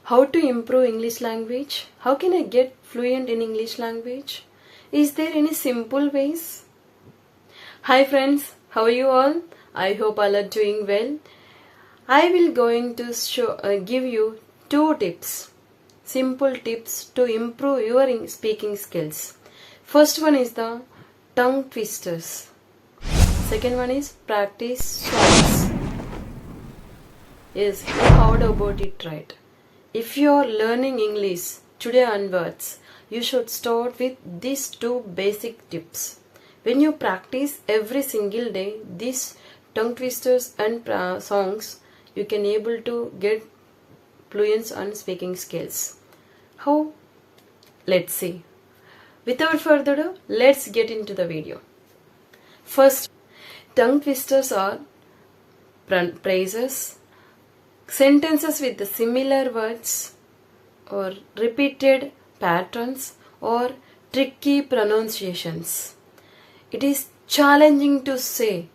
How to improve English language? How can I get fluent in English language? Is there any simple ways? Hi friends, how are you all? I hope all are doing well. I will going to give you 2 simple tips to improve your speaking skills. First one is the tongue twisters. Second one is practice twice. Yes, you heard about it right. If you are learning English today onwards, you should start with these 2 basic tips. When you practice every single day these tongue twisters and songs, you can able to get fluent on speaking skills. How? Let's see. Without further ado, let's get into the video. First, tongue twisters are phrases, sentences with the similar words or repeated patterns or tricky pronunciations. It is challenging to say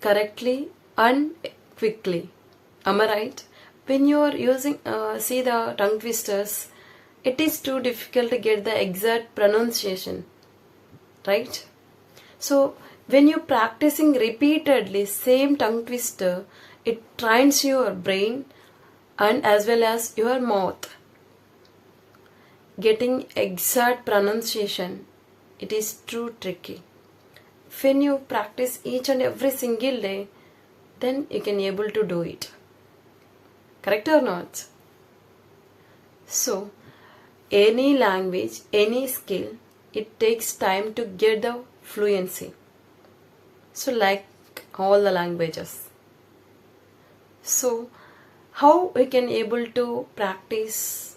correctly and quickly. Am I right? When you are using see the tongue twisters, it is too difficult to get the exact pronunciation, right? So when you practicing repeatedly same tongue twister, it trains your brain and as well as your mouth. Getting exact pronunciation, it is too tricky. When you practice each and every single day, then you can able to do it. Correct or not? So, any language, any skill, it takes time to get the fluency. So, like all the languages. So, how we can able to practice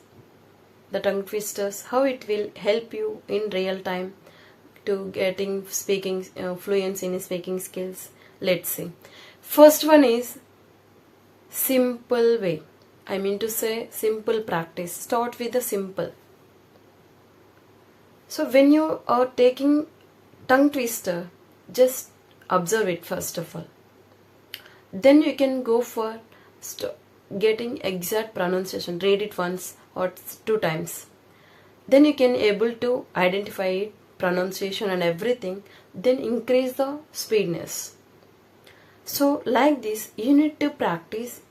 the tongue twisters? How it will help you in real time to getting speaking fluency in speaking skills? Let's see. First one is simple way. I mean to say simple practice. Start with the simple. So when you are taking tongue twister, just observe it first of all. Then you can go for getting exact pronunciation. Read it once or 2 times. Then you can able to identify it, pronunciation and everything. Then increase the speediness. So like this you need to practice.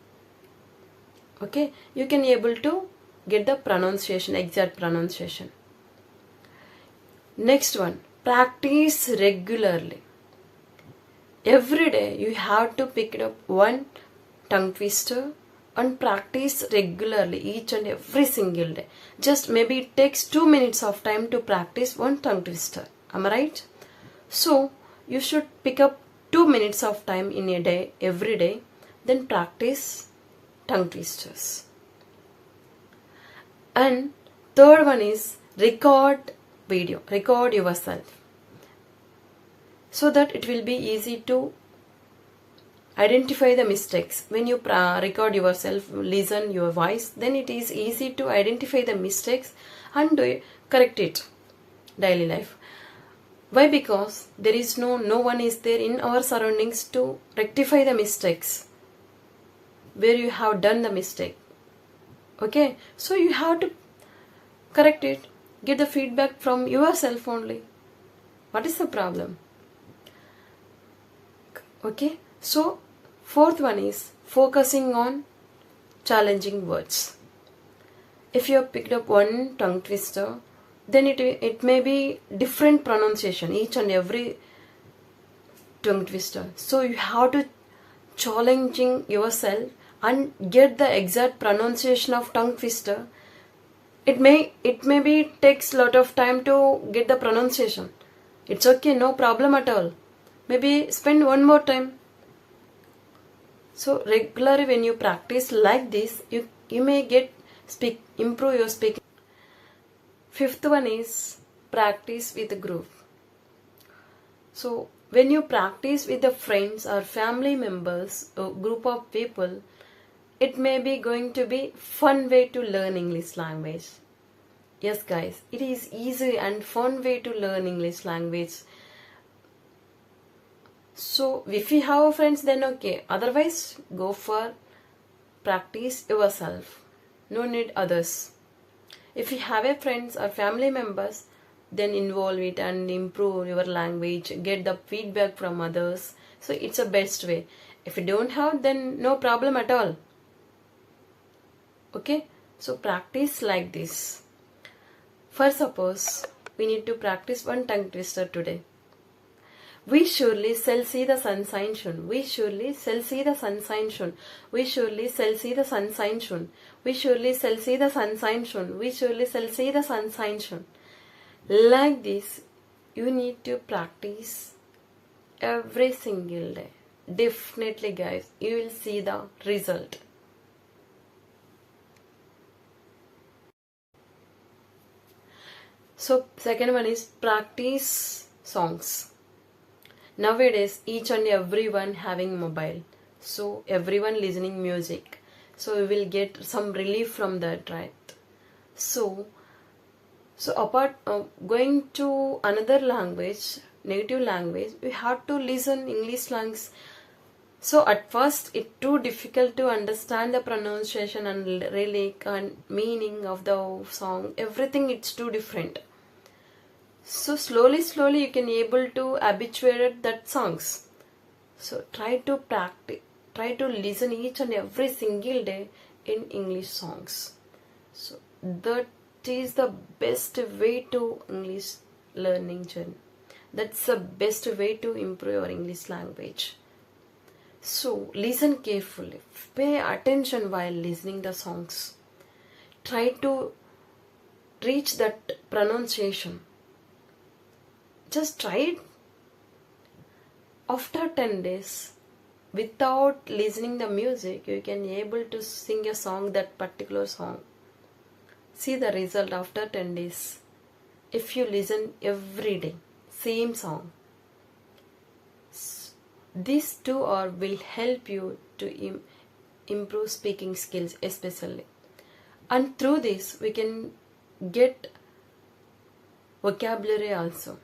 Okay, you can able to get the pronunciation, exact pronunciation. Next one, practice regularly. Every day you have to pick up one tongue twister and practice regularly each and every single day. Just maybe it takes 2 minutes of time to practice one tongue twister. Am I right? So you should pick up 2 minutes of time in a day, every day, then practice tongue twisters. And third one is record video. Record yourself, so that it will be easy to identify the mistakes. When you record yourself, listen your voice, then it is easy to identify the mistakes and correct it daily life. Why? Because there is no one is there in our surroundings to rectify the mistakes where you have done the mistake. Okay, so you have to correct it, get the feedback from yourself only. What is the problem? Okay, so fourth one is focusing on challenging words. If you have picked up one tongue twister, then it may be different pronunciation each and every tongue twister. So you have to challenging yourself and get the exact pronunciation of tongue twister. It may be takes lot of time to get the pronunciation. It's okay, no problem at all. Maybe spend one more time. So regularly when you practice like this, you may improve your speaking. Fifth one is practice with a group. So when you practice with the friends or family members, a group of people, it may be going to be fun way to learn English language. Yes guys, it is easy and fun way to learn English language. So if you have friends, then okay. Otherwise, go for practice yourself. no need others. If you have a friends or family members, then involve it and improve your language, get the feedback from others. So it's a best way. If you don't have, then no problem at all. Okay, so practice like this. For suppose we need to practice one tongue twister today. We surely shall see the sunshine soon. We surely shall see the sunshine soon. We surely shall see the sunshine soon. We surely shall see the sunshine soon. We surely shall see the sunshine soon. Like this, you need to practice every single day. Definitely, guys, you will see the result. So, second one is practice songs. Nowadays, each and everyone having mobile, so everyone listening music, so we will get some relief from that, right? So apart going to another language, native language, we have to listen English language. So at first it's too difficult to understand the pronunciation and lyric and meaning of the song, everything it's too different. So slowly you can able to habituate that songs. So try to practice, try to listen each and every single day in English songs. So that is the best way to English learning journey. That's the best way to improve your English language. So listen carefully, pay attention while listening the songs. Try to reach that pronunciation. Just try it. After 10 days, without listening the music, you can able to sing a song, that particular song. See the result after 10 days. If you listen every day, same song. These two will help you to improve speaking skills especially. And through this, we can get vocabulary also.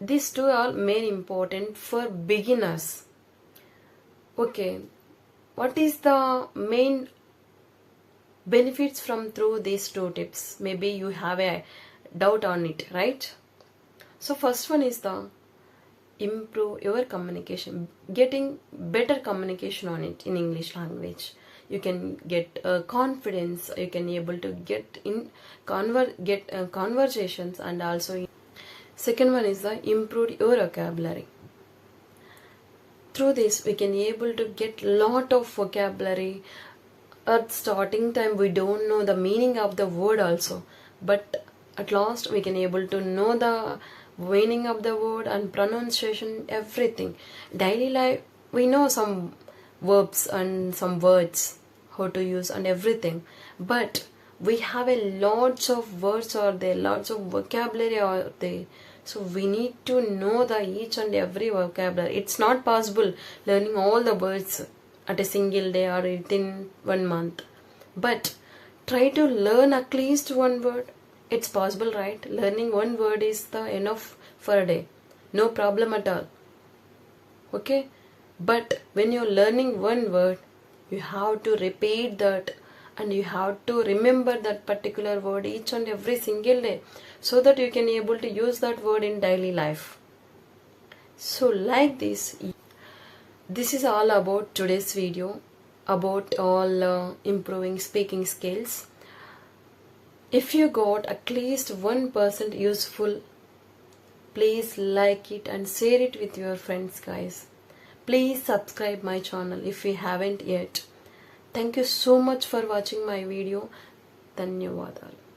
These two are main important for beginners. Okay, what is the main benefits from through these two tips? Maybe you have a doubt on it, right? So first one is the improve your communication, getting better communication on it in English language. You can get confidence, you can able to get in conversations, and also second one is the improve your vocabulary. Through this we can able to get lot of vocabulary. At starting time we don't know the meaning of the word also, but at last we can able to know the meaning of the word and pronunciation, everything. Daily life we know some verbs and some words how to use and everything, but we have a lots of words or there, lots of vocabulary are there. So we need to know the each and every vocabulary. It's not possible learning all the words at a single day or within 1 month, but try to learn at least one word. It's possible, right? Learning one word is the enough for a day, no problem at all. Okay, but when you're learning one word, you have to repeat that and you have to remember that particular word each and every single day, so that you can able to use that word in daily life. So like this is all about today's video, about all improving speaking skills. If you got at least 1% useful, please like it and share it with your friends, guys. Please subscribe my channel if you haven't yet. Thank you so much for watching my video. ధన్యవాదాలు.